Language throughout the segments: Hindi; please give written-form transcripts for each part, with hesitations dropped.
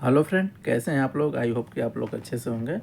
हेलो फ्रेंड, कैसे हैं आप लोग। आई होप कि आप लोग अच्छे से होंगे।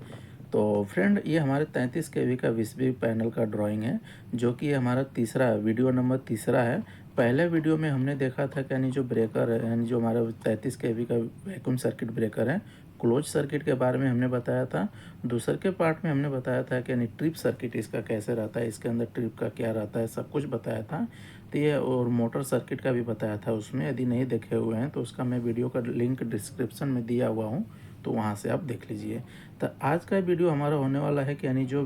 तो फ्रेंड, ये हमारे 33 केवी का विस्बी पैनल का ड्राइंग है, जो कि हमारा तीसरा वीडियो नंबर तीसरा है। पहले वीडियो में हमने देखा था कि यानी जो ब्रेकर है, यानी जो हमारा 33 केवी का वैक्यूम सर्किट ब्रेकर है, क्लोज सर्किट के बारे में हमने बताया था। दूसरे के पार्ट में हमने बताया था कि यानी ट्रिप सर्किट इसका कैसे रहता है, इसके अंदर ट्रिप का क्या रहता है, सब कुछ बताया था। तो ये और मोटर सर्किट का भी बताया था उसमें। यदि नहीं देखे हुए हैं तो उसका मैं वीडियो का लिंक डिस्क्रिप्शन में दिया हुआ हूँ, तो वहाँ से आप देख लीजिए। तो आज का वीडियो हमारा होने वाला है कि यानी जो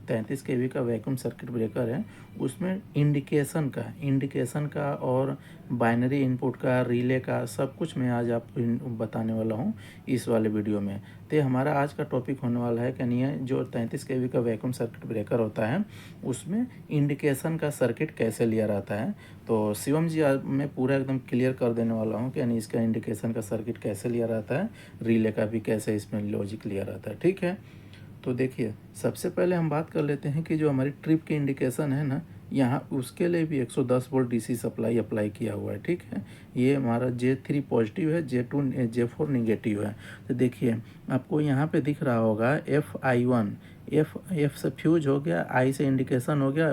33 केवी का वैक्यूम सर्किट ब्रेकर है, उसमें इंडिकेशन का और बाइनरी इनपुट का, रिले का, सब कुछ मैं आज आपको बताने वाला हूँ इस वाले वीडियो में। तो हमारा आज का टॉपिक होने वाला है कि यानी जो 33 केवी का वैक्यूम सर्किट ब्रेकर होता है, उसमें इंडिकेशन का सर्किट कैसे लिया रहता है। तो शिवम जी, आज मैं पूरा एकदम क्लियर कर देने वाला हूँ कि यानी इसका इंडिकेशन का सर्किट कैसे लिया रहता है, रिले का भी कैसे इसमें लॉजिक लिया रहता है। ठीक है, तो देखिए, सबसे पहले हम बात कर लेते हैं कि जो हमारी ट्रिप की इंडिकेशन है ना, यहाँ उसके लिए भी 110 वोल्ट डीसी सप्लाई अप्लाई किया हुआ है। ठीक है, ये हमारा J3 पॉजिटिव है, J4 निगेटिव है। तो देखिए, आपको यहाँ पे दिख रहा होगा FI1, एफ से फ्यूज हो गया, आई से इंडिकेशन हो गया,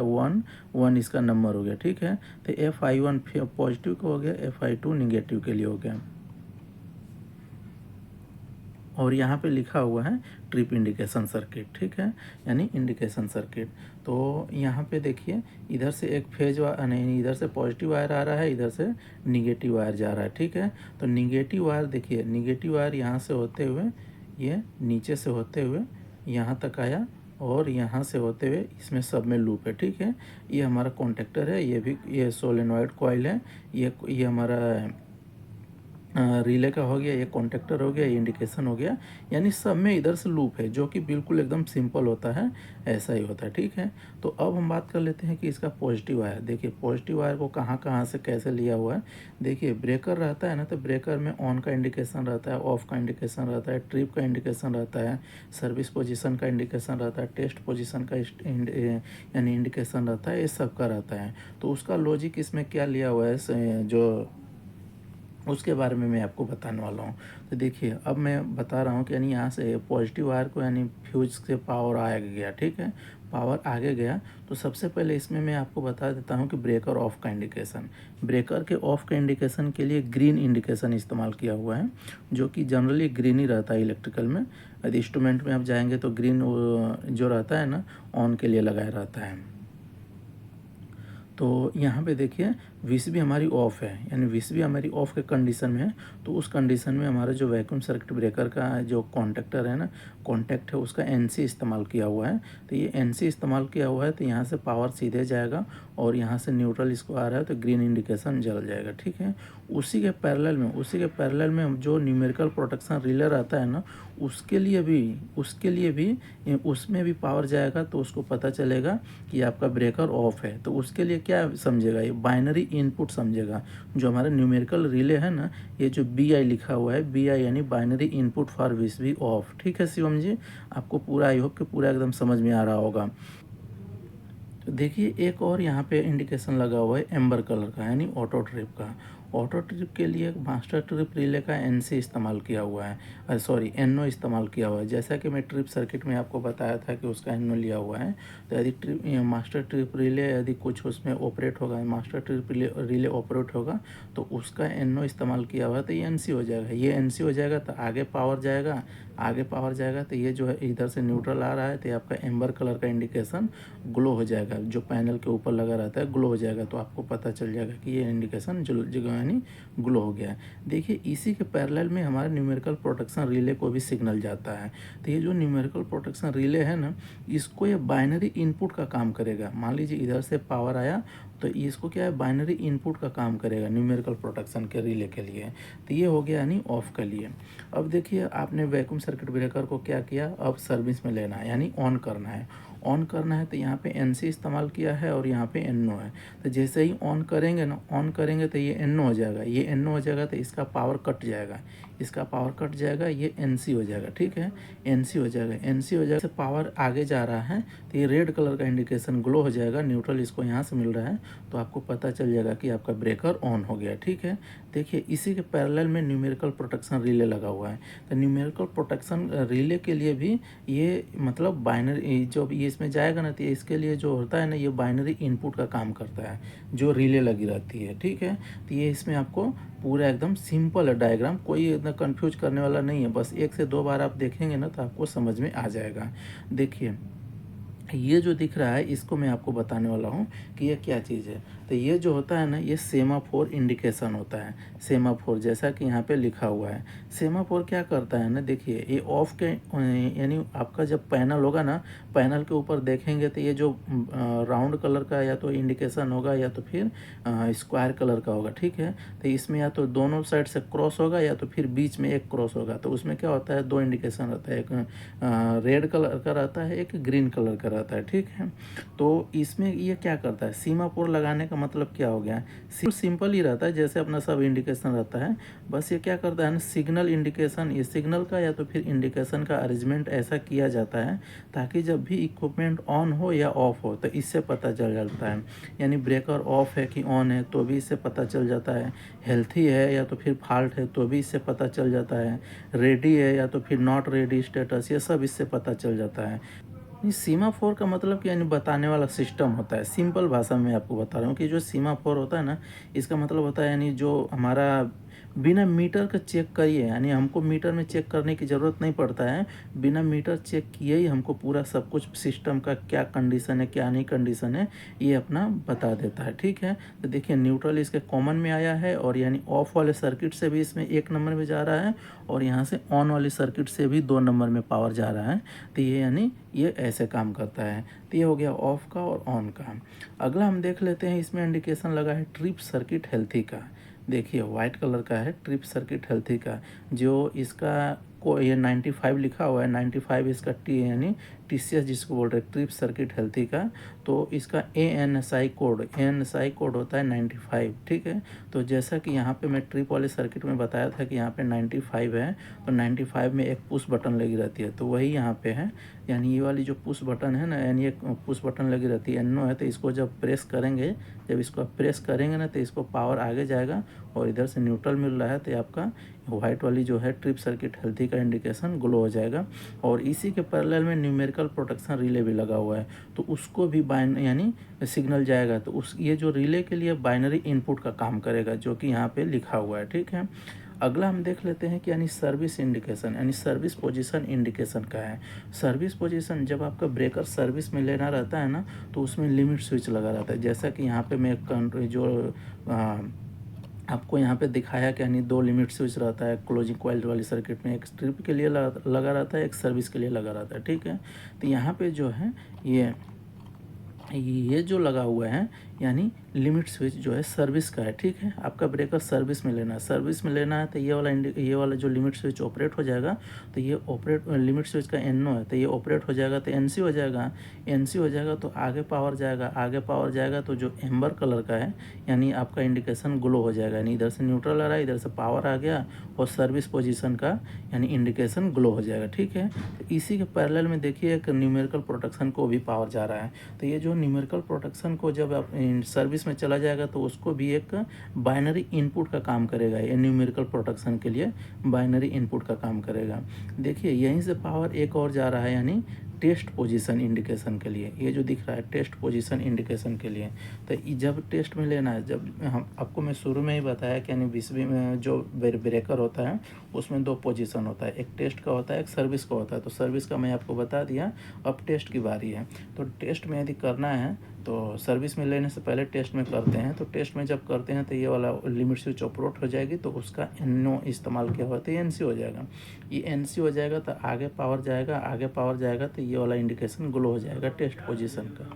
1 इसका नंबर हो गया। ठीक है, तो FI1 पॉजिटिव का हो गया, FI2 निगेटिव के लिए हो गया। और यहाँ पे लिखा हुआ है ट्रिप इंडिकेशन सर्किट। ठीक है, यानी इंडिकेशन सर्किट। तो यहाँ पे देखिए, इधर से एक फेज नहीं, इधर से पॉजिटिव वायर आ रहा है, इधर से निगेटिव वायर जा रहा है। ठीक है, तो निगेटिव वायर देखिए, निगेटिव वायर यहाँ से होते हुए, ये नीचे से होते हुए यहाँ तक आया, और यहाँ से होते हुए इसमें सब में लूप है। ठीक है, ये हमारा कॉन्टेक्टर है, ये भी ये सोलेनॉइड कॉइल है, ये हमारा रिले का हो गया, ये कॉन्टेक्टर हो गया, ये इंडिकेशन हो गया। यानी सब में इधर से लूप है, जो कि बिल्कुल एकदम सिंपल होता है, ऐसा ही होता है। ठीक है, तो अब हम बात कर लेते हैं कि इसका पॉजिटिव वायर। देखिए, पॉजिटिव वायर को कहाँ कहाँ से कैसे लिया हुआ है। देखिए, ब्रेकर रहता है ना, तो ब्रेकर में ऑन का इंडिकेशन रहता है, ऑफ का इंडिकेशन रहता है, ट्रिप का इंडिकेशन रहता है, सर्विस पोजिशन का इंडिकेशन रहता है, टेस्ट पोजिशन का यानी इंडिकेशन रहता है, ये सब का रहता है। तो उसका लॉजिक इसमें क्या लिया हुआ है, जो उसके बारे में मैं आपको बताने वाला हूँ। तो देखिए, अब मैं बता रहा हूँ कि यानी यहाँ से पॉजिटिव वायर को यानी फ्यूज से पावर आगे गया। ठीक है, पावर आगे गया, तो सबसे पहले इसमें मैं आपको बता देता हूँ कि ब्रेकर ऑफ का इंडिकेशन। ब्रेकर के ऑफ के इंडिकेशन के लिए ग्रीन इंडिकेशन इस्तेमाल किया हुआ है, जो कि जनरली ग्रीन ही रहता है इलेक्ट्रिकल में। यदि इंस्ट्रूमेंट में आप जाएंगे तो ग्रीन जो रहता है ना, ऑन के लिए लगाया रहता है। तो यहाँ पे देखिए, वीसीबी हमारी ऑफ़ है, यानी वीसीबी हमारी ऑफ़ के कंडीशन में है। तो उस कंडीशन में हमारा जो वैक्यूम सर्किट ब्रेकर का जो कॉन्टेक्टर है ना, कॉन्टैक्ट है, उसका एनसी इस्तेमाल किया हुआ है। तो ये एनसी इस्तेमाल किया हुआ है, तो यहाँ से पावर सीधे जाएगा, और यहाँ से न्यूट्रल इसको आ रहा है, तो ग्रीन इंडिकेशन जल जाएगा। ठीक है, उसी के पैरेलल में जो न्यूमेरिकल प्रोटेक्शन रिले रहता है ना, उसके लिए भी उसमें भी पावर जाएगा, तो उसको पता चलेगा कि आपका ब्रेकर ऑफ है। तो उसके लिए क्या समझेगा, ये बाइनरी इनपुट समझेगा। जो हमारा न्यूमेरिकल रिले है ना, ये जो BI लिखा हुआ है, BI यानी binary input for VCB of. ठीक है शिवम जी, आपको पूरा, आई होप कि पूरा एकदम समझ में आ रहा होगा। तो देखिए, एक और यहाँ पे इंडिकेशन लगा हुआ है एम्बर कलर का, यानी ऑटो ट्रिप का। ऑटो ट्रिप के लिए मास्टर ट्रिप रिले का NC इस्तेमाल किया हुआ है, सॉरी NO इस्तेमाल किया हुआ है। जैसा कि मैं ट्रिप सर्किट में आपको बताया था कि उसका NO लिया हुआ है। तो यदि मास्टर ट्रिप रिले यदि कुछ उसमें ऑपरेट होगा, मास्टर ट्रिप रिले ऑपरेट होगा, तो उसका NO इस्तेमाल किया हुआ है, तो ये NC हो जाएगा। ये NC हो जाएगा तो आगे पावर जाएगा, तो ये जो है इधर से न्यूट्रल आ रहा है, तो आपका एम्बर कलर का इंडिकेशन ग्लो हो जाएगा, जो पैनल के ऊपर लगा रहता है ग्लो हो जाएगा। तो आपको पता चल जाएगा कि ये इंडिकेशन जगह यानी ग्लो हो गया है। देखिए, इसी के पैरेलल में हमारा न्यूमेरिकल प्रोटेक्शन रिले को भी सिग्नल जाता है। तो ये जो न्यूमेरिकल प्रोटेक्शन रिले है ना, इसको ये बाइनरी इनपुट का काम करेगा। मान लीजिए इधर से पावर आया, तो इसको क्या है, बाइनरी इनपुट का काम करेगा न्यूमेरिकल प्रोटेक्शन के रिले के लिए। तो ये हो गया यानी ऑफ के लिए। अब देखिए, आपने वैक्यूम सर्किट ब्रेकर को क्या किया, अब सर्विस में लेना है, यानी ऑन करना है। तो यहाँ पे NC इस्तेमाल किया है, और यहाँ पे NO है। तो जैसे ही ऑन करेंगे तो ये NO हो जाएगा, तो इसका पावर कट जाएगा। इसका पावर कट जाएगा, ये NC हो जाएगा, ठीक है, NC हो जाएगा। NC हो जाएगा, पावर आगे जा रहा है तो ये रेड कलर का इंडिकेशन ग्लो हो जाएगा, न्यूट्रल इसको यहाँ से मिल रहा है, तो आपको पता चल जाएगा कि आपका ब्रेकर ऑन हो गया, ठीक है। देखिए इसी के पैरेलल में न्यूमेरिकल प्रोटेक्शन रिले लगा हुआ है। तो न्यूमेरिकल प्रोटेक्शन रिले के लिए भी ये मतलब बाइनरी जो ये इसमें जाएगा ना, तो इसके लिए जो होता है ना, ये बाइनरी इनपुट का काम करता है जो रिले लगी रहती है, ठीक है। तो ये इसमें आपको पूरा एकदम सिंपल है डायग्राम, कोई इतना कंफ्यूज करने वाला नहीं है, बस 1 से 2 बार आप देखेंगे ना तो आपको समझ में आ जाएगा। देखिए ये जो दिख रहा है इसको मैं आपको बताने वाला हूँ कि ये क्या चीज़ है। तो ये जो होता है ना, ये सेमाफोर इंडिकेशन होता है। सेमाफोर जैसा कि यहाँ पे लिखा हुआ है, सेमाफोर क्या करता है ना, देखिए ये ऑफ के यानी आपका जब पैनल होगा ना, पैनल के ऊपर देखेंगे तो ये जो राउंड कलर का या तो इंडिकेशन होगा या तो फिर स्क्वायर कलर का होगा, ठीक है। तो इसमें या तो दोनों साइड से क्रॉस होगा या तो फिर बीच में एक क्रॉस होगा। तो उसमें क्या होता है, 2 इंडिकेशन रहता है, एक रेड कलर का रहता है, एक ग्रीन कलर का रहता है, ठीक है। तो इसमें ये क्या करता है, सीमापुर लगाने का मतलब क्या हो गया, सिंपल ही रहता है जैसे अपना सब इंडिकेशन रहता है। बस ये क्या करता है ना, सिग्नल इंडिकेशन, ये सिग्नल का या तो फिर इंडिकेशन का अरेंजमेंट ऐसा किया जाता है ताकि जब भी इक्विपमेंट ऑन हो या ऑफ हो तो इससे पता चल जाता है। यानी ब्रेकर ऑफ है कि ऑन है तो भी इससे पता चल जाता है, हेल्थी है या तो फिर फॉल्ट है तो भी इससे पता चल जाता है, रेडी है या तो फिर नॉट रेडी स्टेटस, ये सब इससे पता चल जाता है। ये सीमाफोर का मतलब कि यानी बताने वाला सिस्टम होता है। सिंपल भाषा में आपको बता रहा हूँ कि जो सीमाफोर होता है ना, इसका मतलब होता है यानी जो हमारा बिना मीटर का चेक करिए, यानी हमको मीटर में चेक करने की ज़रूरत नहीं पड़ता है, बिना मीटर चेक किए ही हमको पूरा सब कुछ सिस्टम का क्या कंडीशन है क्या नहीं कंडीशन है ये अपना बता देता है, ठीक है। तो देखिए न्यूट्रल इसके कॉमन में आया है और यानी ऑफ वाले सर्किट से भी इसमें 1 नंबर में जा रहा है और यहाँ से ऑन वाली सर्किट से भी 2 नंबर में पावर जा रहा है। तो ये यानी ये ऐसे काम करता है। तो ये हो गया ऑफ का और ऑन का। अगला हम देख लेते हैं, इसमें इंडिकेशन लगा है ट्रिप सर्किट हेल्थी का। देखिए वाइट कलर का है ट्रिप सर्किट हेल्थी का, जो इसका को ये 95 लिखा हुआ है, 95 इसका टी यानी TCS जिसको बोल रहे हैं ट्रिप सर्किट हेल्थी का। तो इसका ANSI कोड होता है 95, ठीक है। तो जैसा कि यहाँ पे मैं ट्रिप वाले सर्किट में बताया था कि यहाँ पे 95 है, तो 95 में एक पुश बटन लगी रहती है, तो वही यहाँ पे है। यानी ये वाली जो पुश बटन है ना, यानी एक पुश बटन लगी रहती है, NO है, तो इसको जब प्रेस करेंगे, जब इसको प्रेस करेंगे ना तो इसको पावर आगे जाएगा और इधर से न्यूट्रल मिल रहा है, तो आपका वाइट वाली जो है ट्रिप सर्किट हेल्थी का इंडिकेशन ग्लो हो जाएगा। और इसी के पैरेलल में न्यूमेरिकल प्रोटेक्शन रिले भी लगा हुआ है, तो उसको भी यानी सिग्नल जाएगा, तो उस ये जो रिले के लिए बाइनरी इनपुट का काम करेगा जो कि यहाँ पे लिखा हुआ है, ठीक है। अगला हम देख लेते हैं कि यानी सर्विस इंडिकेशन, यानी सर्विस पोजीशन इंडिकेशन का है। सर्विस पोजीशन जब आपका ब्रेकर सर्विस में लेना रहता है ना, तो उसमें लिमिट स्विच लगा रहता है। जैसा कि यहाँ पे मैं जो आपको यहाँ पे दिखाया कि यानी 2 लिमिट स्विच रहता है क्लोजिंग कॉइल वाली सर्किट में, एक स्ट्रिप के लिए लगा रहता है, एक सर्विस के लिए लगा रहता है, ठीक है। तो यहाँ पे जो है ये जो लगा हुआ है यानी लिमिट स्विच जो है सर्विस का है, ठीक है। आपका ब्रेकर सर्विस में लेना है, सर्विस में लेना है तो ये वाला जो लिमिट स्विच ऑपरेट हो जाएगा, तो ये लिमिट स्विच का NO है, तो ये ऑपरेट हो जाएगा तो NC हो जाएगा। NC हो जाएगा तो आगे पावर जाएगा, आगे पावर जाएगा तो जो एम्बर कलर का है यानी आपका इंडिकेशन ग्लो हो जाएगा, यानी इधर से न्यूट्रल आ रहा है, इधर से पावर आ गया और सर्विस पोजीशन का यानी इंडिकेशन ग्लो हो जाएगा, ठीक है। तो इसी के पैरेलल में देखिए एक न्यूमेरिकल प्रोटेक्शन को भी पावर जा रहा है। तो ये जो न्यूमेरिकल प्रोटेक्शन को जब आप सर्विस में चला जाएगा तो उसको भी एक बाइनरी इनपुट का काम करेगा, ये न्यूमेरिकल प्रोटेक्शन के लिए बाइनरी इनपुट का काम करेगा। देखिए यहीं से पावर एक और जा रहा है यानी टेस्ट पोजीशन इंडिकेशन के लिए, ये जो दिख रहा है टेस्ट पोजीशन इंडिकेशन के लिए। तो जब टेस्ट में लेना है, जब हम आपको मैं शुरू में ही बताया कि यानी बीसवीं में जो ब्रेकर होता है उसमें 2 पोजीशन होता है, एक टेस्ट का होता है, एक सर्विस का होता है। तो सर्विस का मैं आपको बता दिया, अब टेस्ट की बारी है। तो टेस्ट में यदि करना है तो सर्विस में लेने से पहले टेस्ट में करते हैं, तो टेस्ट में जब करते हैं तो ये वाला लिमिट स्विच ऑपरेट हो जाएगी, तो उसका NO इस्तेमाल किया हुआ तो ये NC हो जाएगा। ये NC हो जाएगा तो आगे पावर जाएगा, आगे पावर जाएगा तो ये वाला इंडिकेशन ग्लो हो जाएगा टेस्ट पोजीशन का।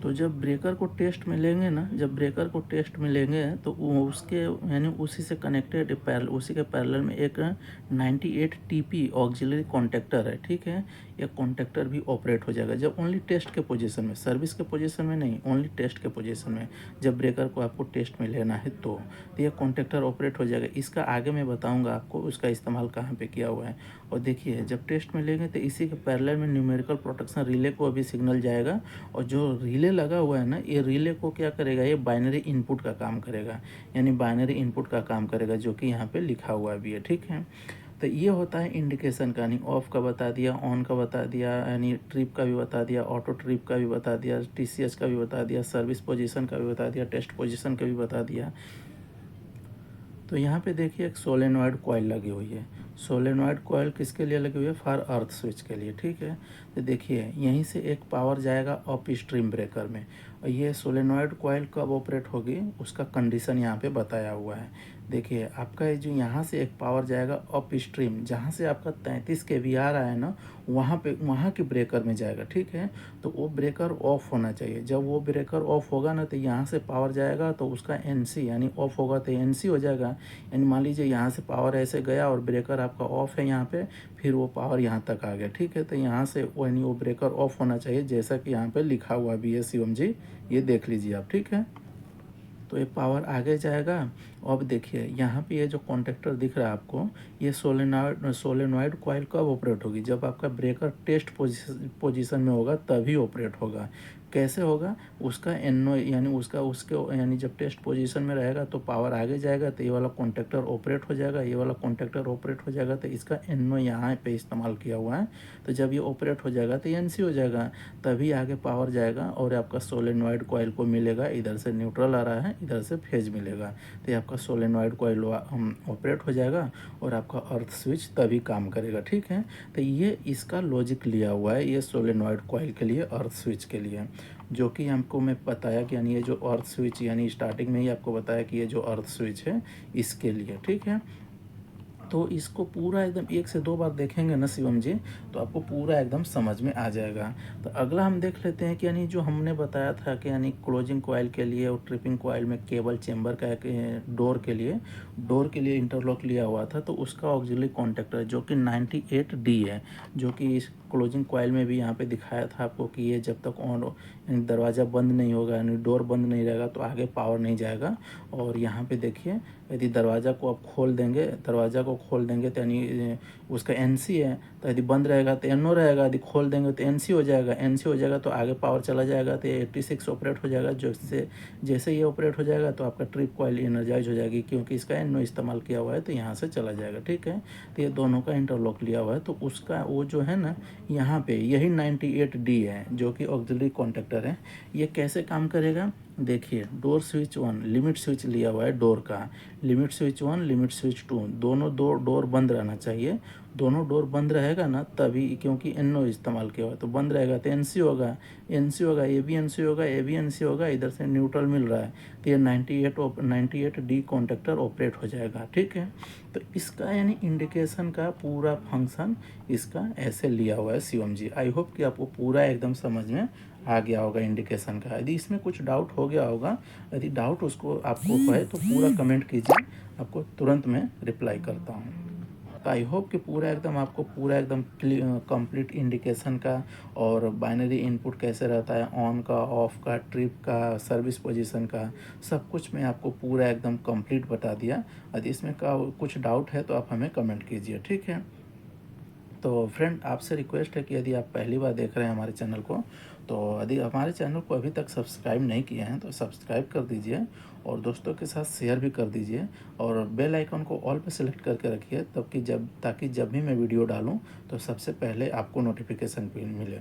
तो जब ब्रेकर को टेस्ट में लेंगे ना, जब ब्रेकर को टेस्ट में लेंगे तो वो उसके यानी उसी से कनेक्टेड उसी के पैरेलल में एक 98 टीपी ऑक्सिलरी कॉन्टेक्टर है, ठीक है। ये कॉन्टेक्टर भी ऑपरेट हो जाएगा जब ओनली टेस्ट के पोजीशन में, सर्विस के पोजीशन में नहीं, ओनली टेस्ट के पोजीशन में जब ब्रेकर को आपको टेस्ट में लेना है तो ये कॉन्टेक्टर ऑपरेट हो जाएगा। इसका आगे मैं बताऊँगा आपको उसका इस्तेमाल कहाँ पर किया हुआ है। और देखिए जब टेस्ट में लेंगे तो इसी के पैरेलल में न्यूमेरिकल प्रोटेक्शन रिले को अभी सिग्नल जाएगा, और जो रिले लगा हुआ है ना, ये रिले को क्या करेगा, ये बाइनरी इनपुट का काम करेगा, यानी बाइनरी इनपुट का काम करेगा जो कि यहाँ पे लिखा हुआ भी है, ठीक है। तो ये होता है इंडिकेशन का, यानी ऑफ का बता दिया, ऑन का बता दिया, यानी ट्रिप का भी बता दिया, ऑटो ट्रिप का भी बता दिया, टीसीएस का भी बता दिया, सर्विस पोजीशन का भी बता दिया, टेस्ट पोजीशन का भी बता दिया। तो यहाँ पे देखिए एक सोलेनॉइड कॉइल लगी हुई है। सोलेनॉइड कॉइल किसके लिए लगी हुई है, फॉर अर्थ स्विच के लिए, ठीक है। तो देखिए यहीं से एक पावर जाएगा अप स्ट्रीम ब्रेकर में, और ये सोलेनॉइड कॉइल कब ऑपरेट होगी उसका कंडीशन यहाँ पे बताया हुआ है। देखिए आपका ये जो यहाँ से एक पावर जाएगा अप स्ट्रीम, जहाँ से आपका 33 kV आ रहा है ना, वहाँ पे वहाँ के ब्रेकर में जाएगा, ठीक है। तो वो ब्रेकर ऑफ होना चाहिए। जब वो ब्रेकर ऑफ होगा ना तो यहाँ से पावर जाएगा तो उसका एनसी यानी ऑफ होगा तो एनसी हो जाएगा। यानी मान लीजिए यहाँ से पावर ऐसे गया और ब्रेकर आपका ऑफ है यहाँ पे, फिर वो पावर यहाँ तक आ गया, ठीक है। तो यहाँ से यानी वो ब्रेकर ऑफ होना चाहिए, जैसा कि यहाँ पे लिखा हुआ भी है शिवम जी, ये देख लीजिए आप, ठीक है। तो ये पावर आगे जाएगा। अब देखिए यहाँ पे ये जो कॉन्टेक्टर दिख रहा है आपको, ये सोलेनॉइड कॉइल कब ऑपरेट होगी, जब आपका ब्रेकर टेस्ट पोजीशन में होगा तभी ऑपरेट होगा। कैसे होगा, उसका एनो यानी उसके यानी जब टेस्ट पोजीशन में रहेगा तो पावर आगे जाएगा तो ये वाला कॉन्टेक्टर ऑपरेट हो जाएगा, ये वाला कॉन्टेक्टर ऑपरेट हो जाएगा, तो इसका एनो यहाँ पे इस्तेमाल किया हुआ है। तो जब ये ऑपरेट हो जाएगा तो एनसी हो जाएगा, तभी आगे पावर जाएगा और आपका सोलेनॉइड कॉइल को मिलेगा, इधर से न्यूट्रल आ रहा है, इधर से फेज मिलेगा, तो ये आपका सोलेनॉइड कॉइल ऑपरेट हो जाएगा और आपका अर्थ स्विच तभी काम करेगा, ठीक है। तो ये इसका लॉजिक लिया हुआ है, ये सोलेनॉइड कॉइल के लिए, अर्थ स्विच के लिए, जो कि हमको मैं बताया कि यानी ये जो अर्थ स्विच यानी स्टार्टिंग में ही आपको बताया कि ये जो अर्थ स्विच है इसके लिए, ठीक है। तो इसको पूरा एकदम 1 से 2 बार देखेंगे ना शिवम जी, तो आपको पूरा एकदम समझ में आ जाएगा। तो अगला हम देख लेते हैं कि यानी जो हमने बताया था कि यानी क्लोजिंग कॉइल के लिए और ट्रिपिंग कॉइल में केबल चेंबर का एक डोर के लिए इंटरलॉक लिया हुआ था, तो उसका ऑक्सिलरी कॉन्टेक्टर जो कि 98D है, जो कि इस क्लोजिंग कॉइल में भी यहाँ पे दिखाया था आपको कि ये जब तक ऑन यानी दरवाज़ा बंद नहीं होगा, यानी डोर बंद नहीं रहेगा तो आगे पावर नहीं जाएगा। और यहाँ पे देखिए यदि दरवाज़ा को आप खोल देंगे तो यानी उसका एनसी है, तो यदि बंद रहेगा तो एनओ रहेगा, यदि खोल देंगे तो एनसी हो जाएगा, तो आगे पावर चला जाएगा तो 86 ऑपरेट हो जाएगा। जैसे ये ऑपरेट हो जाएगा तो आपका ट्रिप कॉइल एनर्जाइज हो जाएगी, क्योंकि इसका एनओ इस्तेमाल किया हुआ है तो यहाँ से चला जाएगा, ठीक है। तो ये दोनों का इंटरलॉक लिया हुआ है, तो उसका वो जो है ना यहाँ पे यही 98D है जो कि ऑक्सिलरी कॉन्टेक्टर है। ये कैसे काम करेगा, देखिए डोर स्विच 1 लिमिट स्विच लिया हुआ है डोर का, लिमिट स्विच 1 लिमिट स्विच 2 दोनों डोर बंद रहना चाहिए। दोनों डोर बंद रहेगा ना तभी, क्योंकि एनओ इस्तेमाल किया हुआ है तो बंद रहेगा तो एनसी होगा, ये भी एनसी होगा, ये भी एनसी होगा, इधर से न्यूट्रल मिल रहा है तो ये 98D कॉन्टेक्टर ऑपरेट हो जाएगा, ठीक है। तो इसका यानी इंडिकेशन का पूरा फंक्शन इसका ऐसे लिया हुआ है शिवम जी। आई होप कि आपको पूरा एकदम समझ में आ गया होगा इंडिकेशन का। यदि इसमें कुछ डाउट हो गया होगा, यदि डाउट उसको आपको है तो पूरा कमेंट कीजिए, आपको तुरंत मैं रिप्लाई करता हूँ। तो आई होप कि पूरा एकदम कंप्लीट इंडिकेशन का और बाइनरी इनपुट कैसे रहता है, ऑन का, ऑफ का, ट्रिप का, सर्विस पोजीशन का, सब कुछ मैं आपको पूरा एकदम कंप्लीट बता दिया। यदि इसमें का कुछ डाउट है तो आप हमें कमेंट कीजिए, ठीक है। तो फ्रेंड आपसे रिक्वेस्ट है कि यदि आप पहली बार देख रहे हैं हमारे चैनल को, तो यदि हमारे चैनल को अभी तक सब्सक्राइब नहीं किए हैं तो सब्सक्राइब कर दीजिए और दोस्तों के साथ शेयर भी कर दीजिए, और बेल आइकन को ऑल पे सेलेक्ट करके रखिए ताकि जब भी मैं वीडियो डालूं तो सबसे पहले आपको नोटिफिकेशन मिले।